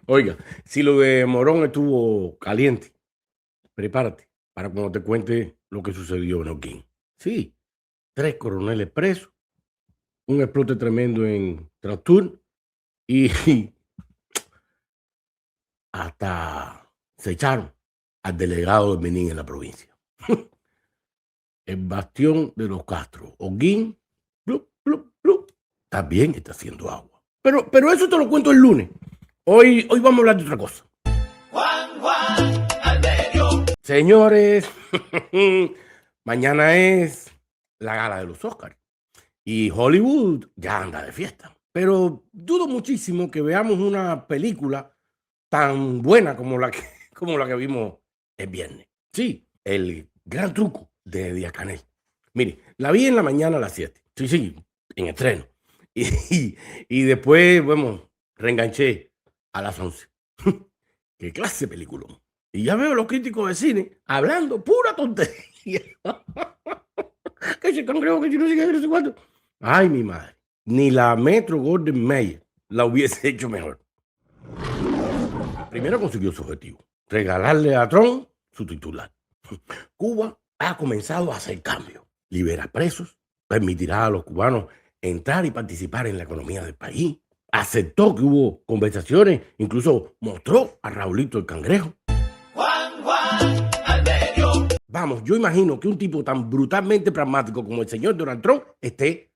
Oiga, si lo de Morón estuvo caliente, prepárate para cuando te cuente lo que sucedió en Oquín. Sí, 3 coroneles presos, un explote tremendo en Trastur y hasta se echaron al delegado de Benín en la provincia. El bastión de los Castro, Oquín, blup, blup, blup, también está haciendo agua. Pero eso te lo cuento el lunes. Hoy vamos a hablar de otra cosa. Juan, al medio. Señores, mañana es la gala de los Oscars y Hollywood ya anda de fiesta. Pero dudo muchísimo que veamos una película tan buena como como la que vimos el viernes. Sí, El Gran Truco de Díaz Canel. Mire, la vi en la mañana a las 7. Sí, en estreno. Y después, bueno, reenganché a las 11. Qué clase de película. Y ya veo a los críticos de cine hablando pura tontería. Que ese cangrejo, que yo no sé qué, no sé cuánto. Ay, mi madre. Ni la Metro Golden Mayer la hubiese hecho mejor. Primero consiguió su objetivo, regalarle a Trump su titular. Cuba ha comenzado a hacer cambios. Libera presos, permitirá a los cubanos entrar y participar en la economía del país. Aceptó que hubo conversaciones, incluso mostró a Raulito el Cangrejo. Juan, al medio. Vamos, yo imagino que un tipo tan brutalmente pragmático como el señor Donald Trump esté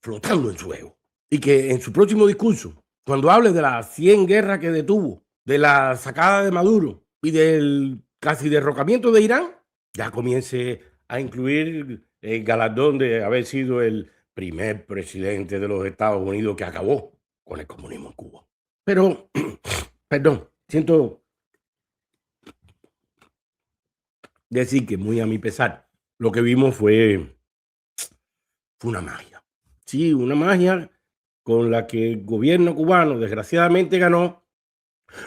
flotando en su ego. Y que en su próximo discurso, cuando hable de las 100 guerras que detuvo, de la sacada de Maduro y del casi derrocamiento de Irán, ya comience a incluir el galardón de haber sido el primer presidente de los Estados Unidos que acabó con el comunismo en Cuba. Pero, perdón, siento decir que muy a mi pesar, lo que vimos fue una magia. Sí, una magia con la que el gobierno cubano desgraciadamente ganó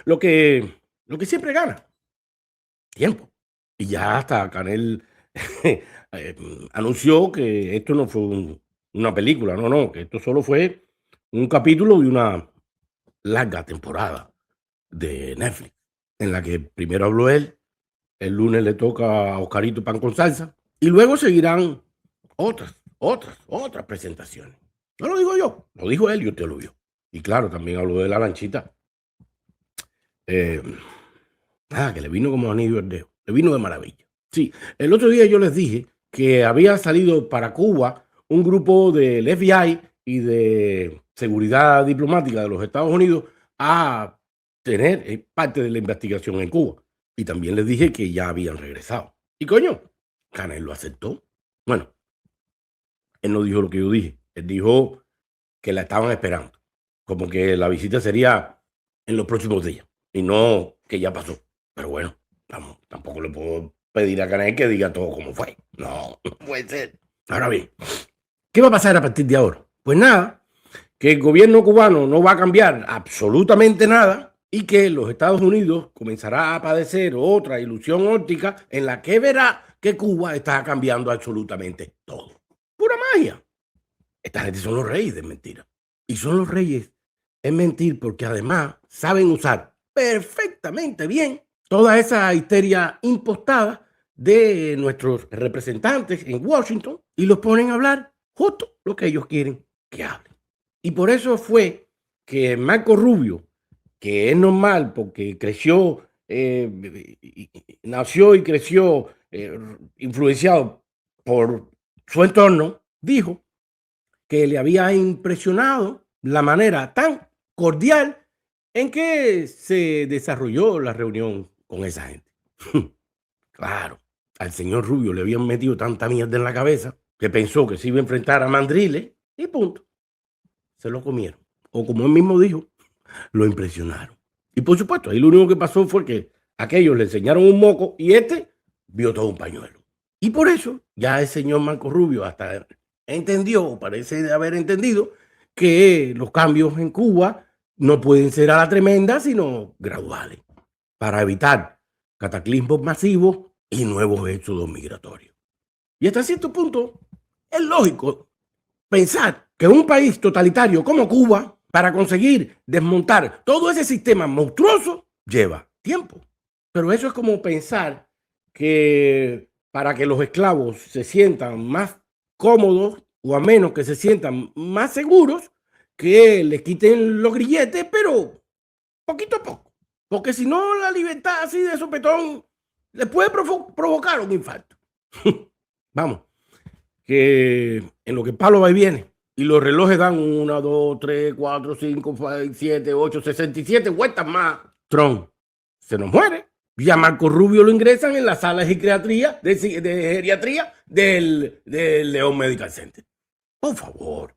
lo que siempre gana, tiempo. Y ya hasta Canel anunció que esto no fue una película, no, que esto solo fue un capítulo de una larga temporada de Netflix, en la que primero habló él, el lunes le toca a Oscarito Pan con Salsa, y luego seguirán otras presentaciones. No lo digo yo, lo dijo él y usted lo vio. Y claro, también habló de la lanchita. Que le vino como anillo al dedo, le vino de maravilla. Sí, el otro día yo les dije que había salido para Cuba un grupo del FBI y de seguridad diplomática de los Estados Unidos a tener parte de la investigación en Cuba. Y también les dije que ya habían regresado. Y coño, Canel lo aceptó. Bueno, él no dijo lo que yo dije. Él dijo que la estaban esperando. Como que la visita sería en los próximos días. Y no que ya pasó. Pero bueno, tampoco le puedo pedir a Canel que diga todo como fue. No, no puede ser. Ahora bien, ¿qué va a pasar a partir de ahora? Pues nada, que el gobierno cubano no va a cambiar absolutamente nada y que los Estados Unidos comenzará a padecer otra ilusión óptica en la que verá que Cuba está cambiando absolutamente todo. Pura magia. Esta gente son los reyes de mentira. Y son los reyes en mentir porque además saben usar perfectamente bien toda esa histeria impostada de nuestros representantes en Washington y los ponen a hablar justo lo que ellos quieren que hablen. Y por eso fue que Marco Rubio, que es normal porque creció, nació y creció influenciado por su entorno, dijo que le había impresionado la manera tan cordial en que se desarrolló la reunión con esa gente. Claro, al señor Rubio le habían metido tanta mierda en la cabeza que pensó que se iba a enfrentar a mandriles y punto. Se lo comieron. O como él mismo dijo, lo impresionaron. Y por supuesto, ahí lo único que pasó fue que aquellos le enseñaron un moco y este vio todo un pañuelo. Y por eso ya el señor Marco Rubio hasta entendió, o parece haber entendido, que los cambios en Cuba no pueden ser a la tremenda, sino graduales, para evitar cataclismos masivos y nuevos éxodos migratorios. Y hasta cierto punto es lógico pensar que un país totalitario como Cuba para conseguir desmontar todo ese sistema monstruoso lleva tiempo. Pero eso es como pensar que para que los esclavos se sientan más cómodos o a menos que se sientan más seguros, que les quiten los grilletes, pero poquito a poco. Porque si no, la libertad así de sopetón le puede provocar un infarto. Vamos, que en lo que Pablo va y viene, y los relojes dan 1, 2, 3, 4, 5, 7, 8, 67 vueltas más, Trump se nos muere. Y a Marco Rubio lo ingresan en la sala de geriatría, del León Medical Center. Por favor.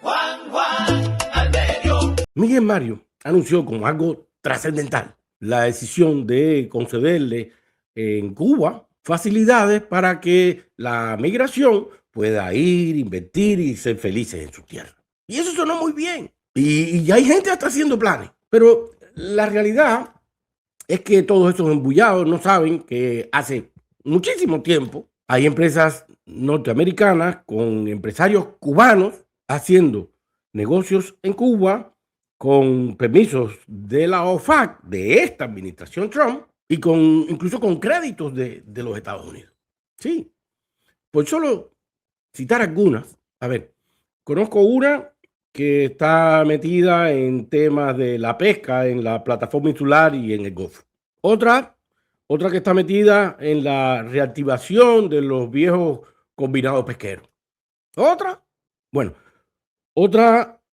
Juan, al medio. Miguel Mario anunció como algo trascendental la decisión de concederle en Cuba facilidades para que la migración pueda ir, invertir y ser felices en su tierra. Y eso sonó muy bien. Y ya hay gente hasta haciendo planes. Pero la realidad es que todos estos embullados no saben que hace muchísimo tiempo hay empresas norteamericanas con empresarios cubanos haciendo negocios en Cuba con permisos de la OFAC, de esta administración Trump, y incluso con créditos de los Estados Unidos. Sí, por solo citar algunas. A ver, conozco una que está metida en temas de la pesca en la plataforma insular y en el Golfo. Otra que está metida en la reactivación de los viejos combinados pesqueros. Otra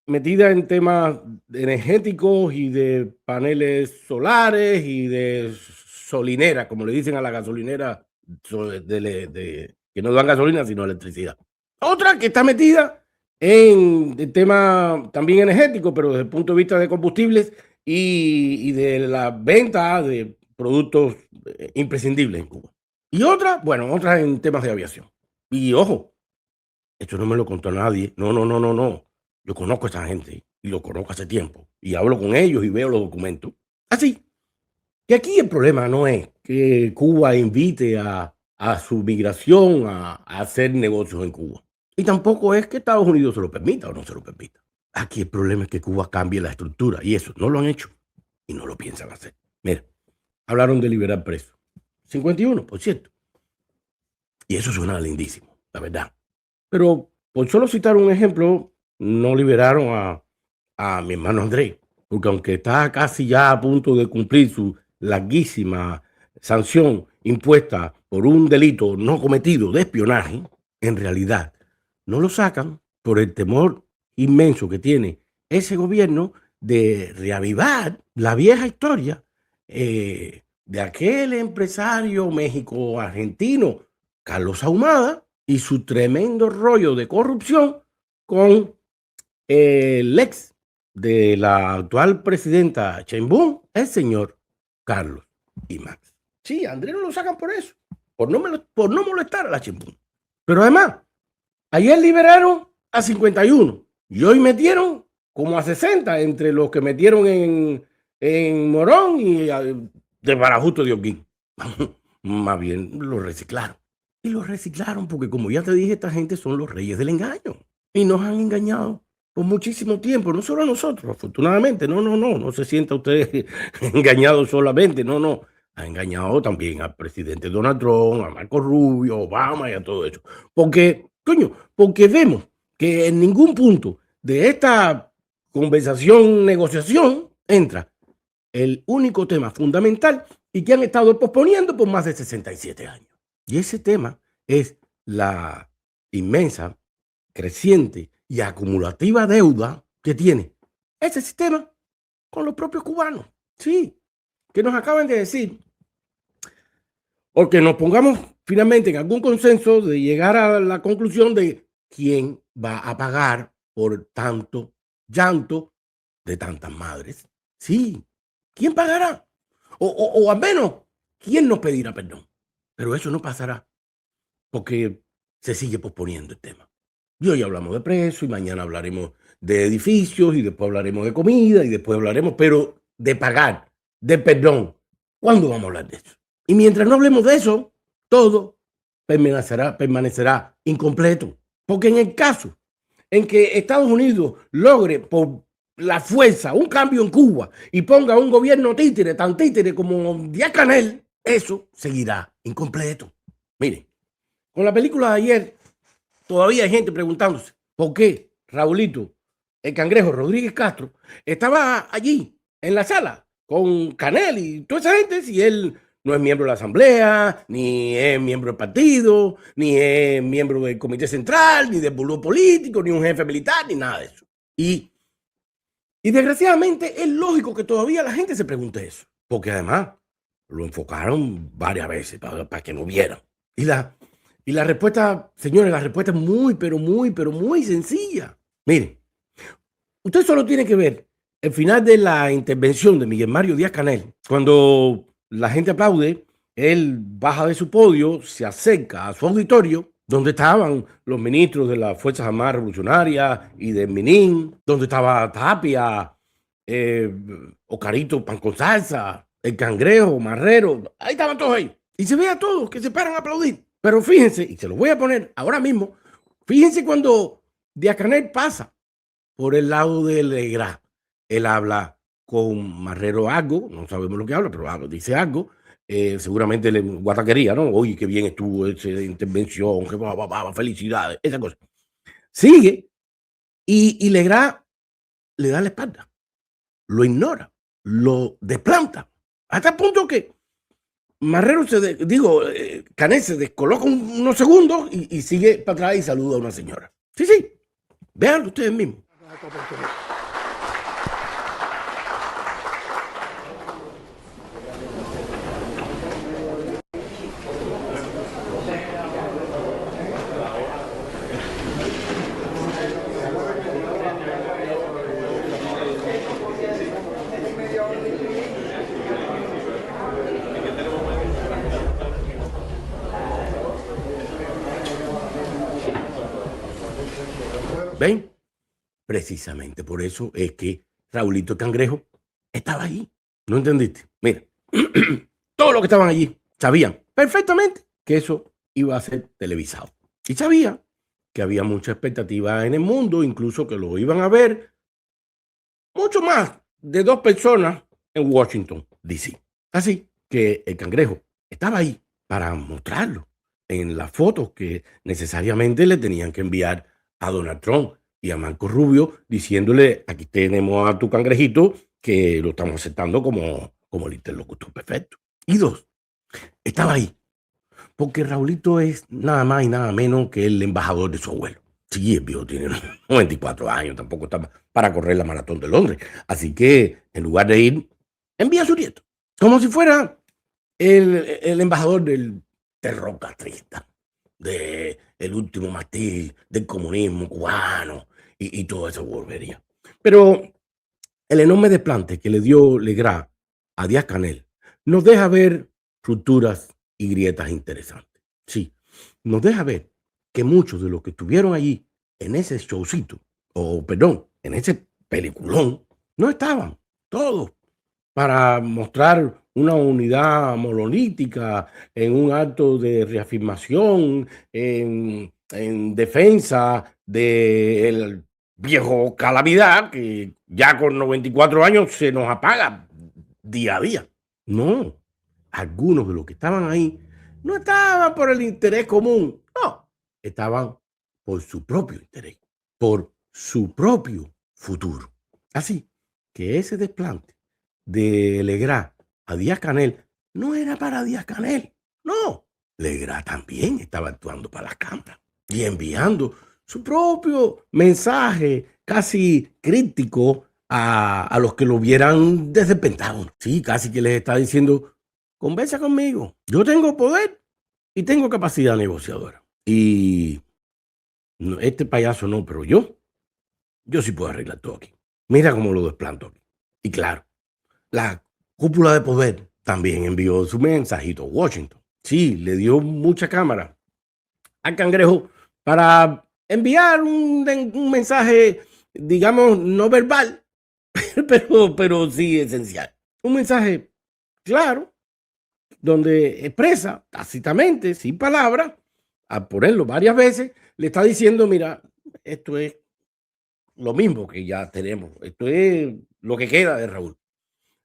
metida en temas energéticos y de paneles solares y de solinera, como le dicen a la gasolinera, que no dan gasolina sino electricidad. Otra que está metida en el tema también energético, pero desde el punto de vista de combustibles y de la venta de productos imprescindibles en Cuba. Y otra en temas de aviación. Y ojo, esto no me lo contó nadie. No. Yo conozco a esa gente y lo conozco hace tiempo. Y hablo con ellos y veo los documentos. Así que aquí el problema no es que Cuba invite a su migración a hacer negocios en Cuba. Y tampoco es que Estados Unidos se lo permita o no se lo permita. Aquí el problema es que Cuba cambie la estructura y eso no lo han hecho y no lo piensan hacer. Mira, hablaron de liberar presos. 51, por cierto. Y eso suena lindísimo, la verdad. Pero por solo citar un ejemplo, no liberaron a mi hermano Andrés, porque aunque está casi ya a punto de cumplir su larguísima sanción impuesta por un delito no cometido de espionaje, en realidad no lo sacan por el temor inmenso que tiene ese gobierno de reavivar la vieja historia de aquel empresario México-argentino, Carlos Ahumada, y su tremendo rollo de corrupción con el ex de la actual presidenta Sheinbaum, el señor Carlos y Max. Sí, a Andrés no lo sacan por eso, por no molestar a la Sheinbaum. Pero además, ayer liberaron a 51 y hoy metieron como a 60 entre los que metieron en Morón y de Barajusto de Holguín. Más bien lo reciclaron. Y lo reciclaron porque, como ya te dije, esta gente son los reyes del engaño. Y nos han engañado por muchísimo tiempo, no solo a nosotros, afortunadamente. No se sienta usted engañado solamente, no. Ha engañado también al presidente Donald Trump, a Marco Rubio, Obama y a todo eso. Porque vemos que en ningún punto de esta conversación, negociación, entra el único tema fundamental y que han estado posponiendo por más de 67 años. Y ese tema es la inmensa, creciente y acumulativa deuda que tiene ese sistema con los propios cubanos. Sí, que nos acaban de decir, o que nos pongamos finalmente en algún consenso de llegar a la conclusión de quién va a pagar por tanto llanto de tantas madres. Sí, ¿quién pagará? O al menos, ¿quién nos pedirá perdón? Pero eso no pasará porque se sigue posponiendo el tema. Y hoy hablamos de precios y mañana hablaremos de edificios y después hablaremos de comida y después hablaremos, pero de pagar, de perdón. ¿Cuándo vamos a hablar de eso? Y mientras no hablemos de eso, todo permanecerá incompleto. Porque en el caso en que Estados Unidos logre por la fuerza, un cambio en Cuba y ponga un gobierno títere, tan títere como Díaz-Canel, eso seguirá incompleto. Mire, con la película de ayer todavía hay gente preguntándose por qué Raulito, el Cangrejo Rodríguez Castro, estaba allí en la sala con Canel y toda esa gente si él no es miembro de la asamblea, ni es miembro del partido, ni es miembro del comité central, ni del buró político, ni un jefe militar, ni nada de eso. Y desgraciadamente es lógico que todavía la gente se pregunte eso, porque además lo enfocaron varias veces para que no vieran. Y la respuesta, señores, la respuesta es muy, pero muy sencilla. Miren, usted solo tiene que ver el final de la intervención de Miguel Mario Díaz-Canel. Cuando la gente aplaude, él baja de su podio, se acerca a su auditorio, donde estaban los ministros de las Fuerzas Armadas Revolucionarias y de Minin, donde estaba Tapia, Ocarito Pan con Salsa, el Cangrejo, Marrero, ahí estaban todos ahí. Y se ve a todos que se paran a aplaudir. Pero fíjense, y se los voy a poner ahora mismo, fíjense cuando Díaz-Canel pasa por el lado de Legrá. Él habla con Marrero algo, no sabemos lo que habla, pero dice algo. Seguramente le guataquería, ¿no? Oye, qué bien estuvo esa intervención, que felicidades, esa cosa. Sigue y Legrá le da la espalda, lo ignora, lo desplanta, hasta el punto que Marrero Canel se descoloca unos segundos y sigue para atrás y saluda a una señora. Sí, véanlo ustedes mismos. ¿Ven? Precisamente por eso es que Raulito Cangrejo estaba ahí. ¿No entendiste? Mira, todos los que estaban allí sabían perfectamente que eso iba a ser televisado. Y sabían que había mucha expectativa en el mundo, incluso que lo iban a ver mucho más de 2 personas en Washington, D.C. Así que el Cangrejo estaba ahí para mostrarlo en las fotos que necesariamente le tenían que enviar a Donald Trump y a Marco Rubio, diciéndole: aquí tenemos a tu cangrejito, que lo estamos aceptando como el interlocutor perfecto. Y 2, estaba ahí porque Raulito es nada más y nada menos que el embajador de su abuelo. Sí, el viejo tiene 94 años, tampoco está para correr la maratón de Londres. Así que, en lugar de ir, envía a su nieto, como si fuera el embajador del terror castrista, del último mástil del comunismo cubano y toda esa volvería. Pero el enorme desplante que le dio Legrá a Díaz-Canel nos deja ver rupturas y grietas interesantes. Sí, nos deja ver que muchos de los que estuvieron allí en ese showcito, o perdón, en ese peliculón, no estaban todos para mostrar una unidad monolítica en un acto de reafirmación, en defensa del viejo calamidad que ya con 94 años se nos apaga día a día. No, algunos de los que estaban ahí no estaban por el interés común, no, estaban por su propio interés, por su propio futuro. Así que ese desplante de Legrá a Díaz-Canel no era para Díaz-Canel, no. Legrá también estaba actuando para la Cámara y enviando su propio mensaje casi crítico a los que lo vieran desde el Pentágono. Sí, casi que les está diciendo: conversa conmigo, yo tengo poder y tengo capacidad negociadora. Y este payaso no, pero yo sí puedo arreglar todo aquí. Mira cómo lo desplanto aquí. Y claro, la cúpula de poder también envió su mensajito a Washington. Sí, le dio mucha cámara al Cangrejo para enviar un mensaje, digamos, no verbal, pero sí esencial. Un mensaje claro, donde expresa tácitamente, sin palabras, al ponerlo varias veces, le está diciendo: mira, esto es lo mismo que ya tenemos. Esto es lo que queda de Raúl.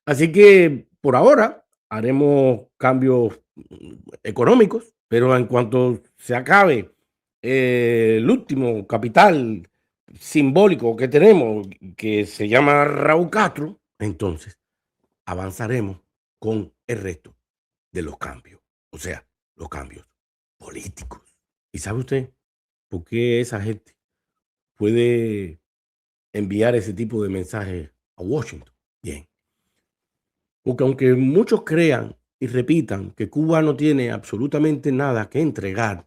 Así que por ahora haremos cambios económicos, pero en cuanto se acabe el último capital simbólico que tenemos, que se llama Raúl Castro, entonces avanzaremos con el resto de los cambios, o sea, los cambios políticos. ¿Y sabe usted por qué esa gente puede enviar ese tipo de mensajes a Washington? Bien, porque aunque muchos crean y repitan que Cuba no tiene absolutamente nada que entregar,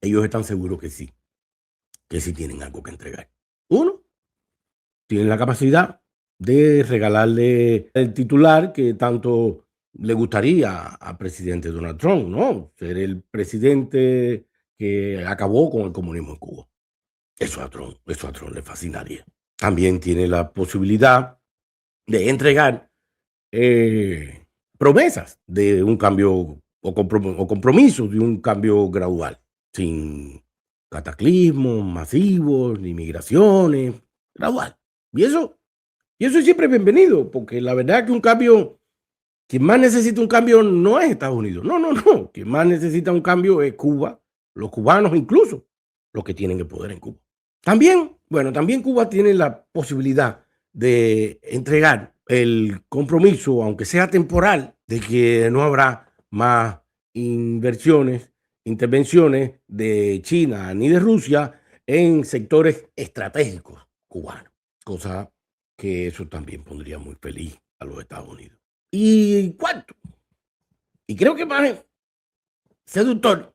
ellos están seguros que sí tienen algo que entregar. Uno, tienen la capacidad de regalarle el titular que tanto le gustaría al presidente Donald Trump, ¿no? Ser el presidente que acabó con el comunismo en Cuba. Eso a Trump le fascinaría. También tiene la posibilidad de entregar promesas de un cambio o compromisos de un cambio gradual, sin cataclismos masivos ni migraciones, gradual. Y eso es siempre bienvenido, porque la verdad es que un cambio, quien más necesita un cambio no es Estados Unidos, no, quien más necesita un cambio es Cuba, los cubanos incluso, los que tienen el poder en Cuba. También Cuba tiene la posibilidad de entregar el compromiso, aunque sea temporal, de que no habrá más intervenciones de China ni de Rusia en sectores estratégicos cubanos, cosa que eso también pondría muy feliz a los Estados Unidos. Y cuarto, y creo que más seductor,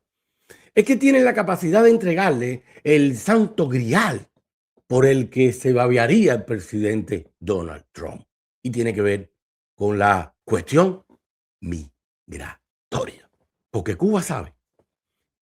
es que tienen la capacidad de entregarle el santo grial por el que se babearía el presidente Donald Trump. Y tiene que ver con la cuestión migratoria. Porque Cuba sabe,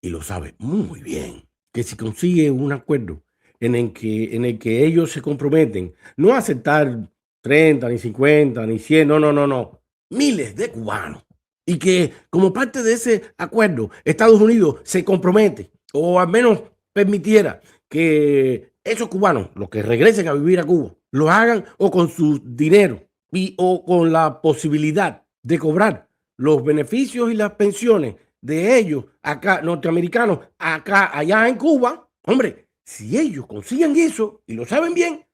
y lo sabe muy bien, que si consigue un acuerdo en el que ellos se comprometen no a aceptar 30, ni 50, ni 100, no, miles de cubanos, y que como parte de ese acuerdo Estados Unidos se compromete, o al menos permitiera que esos cubanos, los que regresen a vivir a Cuba, lo hagan o con su dinero o con la posibilidad de cobrar los beneficios y las pensiones de ellos acá, norteamericanos, allá en Cuba. Hombre, si ellos consiguen eso y lo saben bien,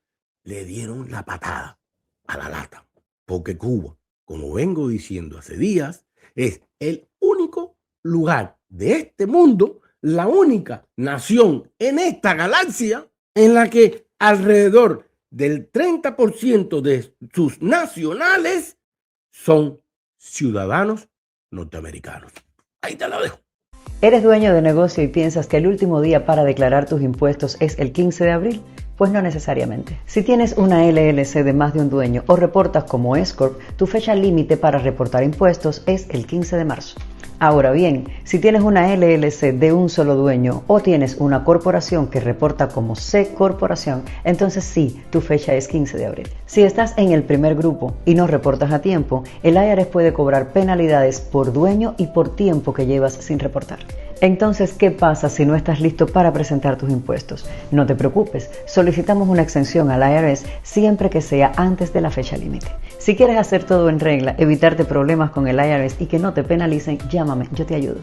le dieron la patada a la lata. Porque Cuba, como vengo diciendo hace días, es el único lugar de este mundo, la única nación en esta galaxia en la que alrededor del 30% de sus nacionales son ciudadanos norteamericanos. Ahí te la dejo. ¿Eres dueño de negocio y piensas que el último día para declarar tus impuestos es el 15 de abril? Pues no necesariamente. Si tienes una LLC de más de un dueño o reportas como S-Corp, tu fecha límite para reportar impuestos es el 15 de marzo. Ahora bien, si tienes una LLC de un solo dueño o tienes una corporación que reporta como C Corporación, entonces sí, tu fecha es 15 de abril. Si estás en el primer grupo y no reportas a tiempo, el IRS puede cobrar penalidades por dueño y por tiempo que llevas sin reportar. Entonces, ¿qué pasa si no estás listo para presentar tus impuestos? No te preocupes, solicitamos una exención al IRS siempre que sea antes de la fecha límite. Si quieres hacer todo en regla, evitarte problemas con el IRS y que no te penalicen, llámame, yo te ayudo.